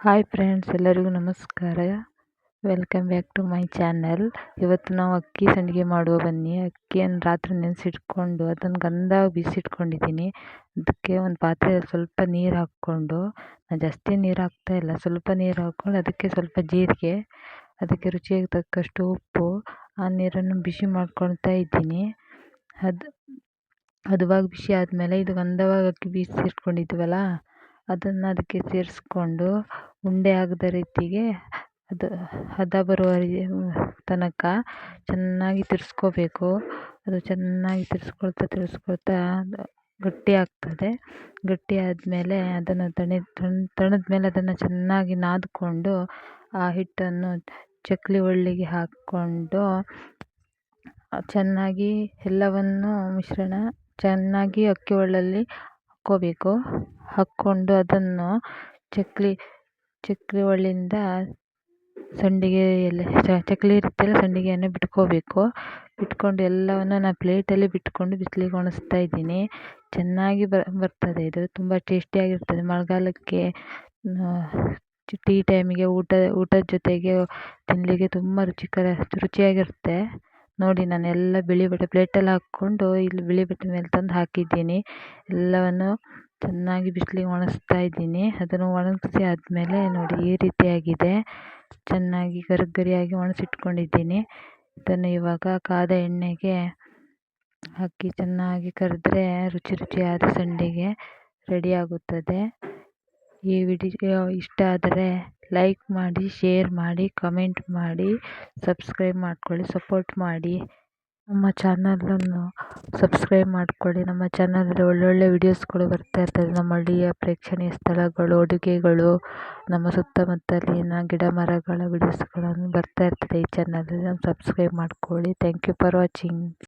Hi friends, ಎಲ್ಲರಿಗೂ ನಮಸ್ಕಾರ. Welcome back to my channel. ಇವತ್ತು ನಾವು ಅಕ್ಕಿ ಸಂಡಿಗೆ ಮಾಡುವ ಬನ್ನಿ. ಅಕ್ಕಿಯನ್ನು ರಾತ್ರಿ ನೆನೆಸಿಟ್ಕೊಂಡು ಅದನ್ನು ಗಂಧ ಬಿಸಿಟ್ಕೊಂಡಿದ್ದೀನಿ. ಅದಕ್ಕೆ ಒಂದು ಪಾತ್ರೆಯಲ್ಲಿ ಸ್ವಲ್ಪ ನೀರು ಹಾಕ್ಕೊಂಡು, ನಾನು ಜಾಸ್ತಿ ನೀರು ಹಾಕ್ತಾಯಿಲ್ಲ, ಸ್ವಲ್ಪ ನೀರು ಹಾಕ್ಕೊಂಡು ಅದಕ್ಕೆ ಸ್ವಲ್ಪ ಜೀರಿಗೆ, ಅದಕ್ಕೆ ರುಚಿಗೆ ತಕ್ಕಷ್ಟು ಉಪ್ಪು, ಆ ನೀರನ್ನು ಬಿಸಿ ಮಾಡ್ಕೊಳ್ತಾ ಇದ್ದೀನಿ. ಹದವಾಗಿ ಬಿಸಿ ಆದಮೇಲೆ ಇದು ಗಂಧವಾಗಿ ಅಕ್ಕಿ ಬಿಸಿಟ್ಕೊಂಡಿದ್ದೀವಲ್ಲ, ಅದನ್ನು ಅದಕ್ಕೆ ಸೇರಿಸ್ಕೊಂಡು ಉಂಡೆ ಆಗದ ರೀತಿಗೆ ಅದು ಹದ ಬರುವ ತನಕ ಚೆನ್ನಾಗಿ ತಿರ್ಸ್ಕೋಬೇಕು. ಅದು ಚೆನ್ನಾಗಿ ತಿರ್ಸ್ಕೊಳ್ತಾ ಗಟ್ಟಿ ಆಗ್ತದೆ. ಗಟ್ಟಿ ಆದಮೇಲೆ ಅದನ್ನು ತಣದ ಮೇಲೆ ಅದನ್ನು ಚೆನ್ನಾಗಿ ನಾದಿಕೊಂಡು ಆ ಹಿಟ್ಟನ್ನು ಚಕ್ಕಲಿ ಒಳ್ಳಿಗೆ ಹಾಕ್ಕೊಂಡು ಚೆನ್ನಾಗಿ ಎಲ್ಲವನ್ನು ಮಿಶ್ರಣ ಚೆನ್ನಾಗಿ ಅಕ್ಕಿ ಒಳ್ಳಲ್ಲಿ ಹಾಕ್ಕೋಬೇಕು. ಹಾಕ್ಕೊಂಡು ಅದನ್ನು ಚಕ್ಕಲಿ ಒಳ್ಳಿಂದ ಸಂಡಿಗೆ ಚಕ್ಕಲಿ ಇರುತ್ತಲ್ಲ, ಸಂಡಿಗೆಯನ್ನು ಬಿಟ್ಕೊಂಡು ಎಲ್ಲವನ್ನು ನಾನು ಪ್ಲೇಟಲ್ಲಿ ಬಿಟ್ಕೊಂಡು ಬಿಸಿಲಿಗೆ ಒಣಗಿಸ್ತಾ ಇದ್ದೀನಿ. ಚೆನ್ನಾಗಿ ಬರ್ತದೆ. ಇದು ತುಂಬ ಟೇಸ್ಟಿಯಾಗಿರ್ತದೆ. ಮಳೆಗಾಲಕ್ಕೆ ಟೀ ಟೈಮಿಗೆ ಊಟದ ಜೊತೆಗೆ ತಿನ್ನಲಿಕ್ಕೆ ತುಂಬ ರುಚಿಯಾಗಿರುತ್ತೆ. ನೋಡಿ, ನಾನು ಎಲ್ಲ ಬಿಳಿ ಬಟ್ಟೆ ಪ್ಲೇಟಲ್ಲಿ ಹಾಕ್ಕೊಂಡು ಇಲ್ಲಿ ಬಿಳಿ ಬಟ್ಟೆ ಮೇಲೆ ತಂದು ಹಾಕಿದ್ದೀನಿ. ಎಲ್ಲವನ್ನು ಚೆನ್ನಾಗಿ ಬಿಸಿಲಿಗೆ ಒಣಗಿಸ್ತಾ ಇದ್ದೀನಿ. ಅದನ್ನು ಒಣಗಿಸಿ ಆದಮೇಲೆ ನೋಡಿ ಈ ರೀತಿಯಾಗಿದೆ. ಚೆನ್ನಾಗಿ ಗರಿಯಾಗಿ ಒಣಗಿಸಿಟ್ಕೊಂಡಿದ್ದೀನಿ. ಇದನ್ನು ಇವಾಗ ಕಾದ ಎಣ್ಣೆಗೆ ಹಾಕಿ ಚೆನ್ನಾಗಿ ಕರೆದ್ರೆ ರುಚಿಯಾದ ಸಂಡಿಗೆ ರೆಡಿಯಾಗುತ್ತದೆ. ಈ ವಿಡಿಯೋ ಇಷ್ಟ ಆದರೆ ಲೈಕ್ ಮಾಡಿ, ಶೇರ್ ಮಾಡಿ, ಕಮೆಂಟ್ ಮಾಡಿ, ಸಬ್ಸ್ಕ್ರೈಬ್ ಮಾಡ್ಕೊಳ್ಳಿ, ಸಪೋರ್ಟ್ ಮಾಡಿ. ನಮ್ಮ ಚಾನಲನ್ನು ಸಬ್ಸ್ಕ್ರೈಬ್ ಮಾಡ್ಕೊಳ್ಳಿ. ನಮ್ಮ ಚಾನಲಲ್ಲಿ ಒಳ್ಳೊಳ್ಳೆ ವಿಡಿಯೋಸ್ಗಳು ಬರ್ತಾ ಇರ್ತದೆ. ನಮ್ಮ ಹಳ್ಳಿಯ ಪ್ರೇಕ್ಷಣೀಯ ಸ್ಥಳಗಳು, ಅಡುಗೆಗಳು, ನಮ್ಮ ಸುತ್ತಮುತ್ತಲಿನ ಗಿಡ ಮರಗಳ ವಿಡಿಯೋಸ್ಗಳನ್ನು ಬರ್ತಾ ಇರ್ತದೆ ಈ ಚಾನಲಲ್ಲಿ. ಸಬ್ಸ್ಕ್ರೈಬ್ ಮಾಡ್ಕೊಳ್ಳಿ. Thank you for watching.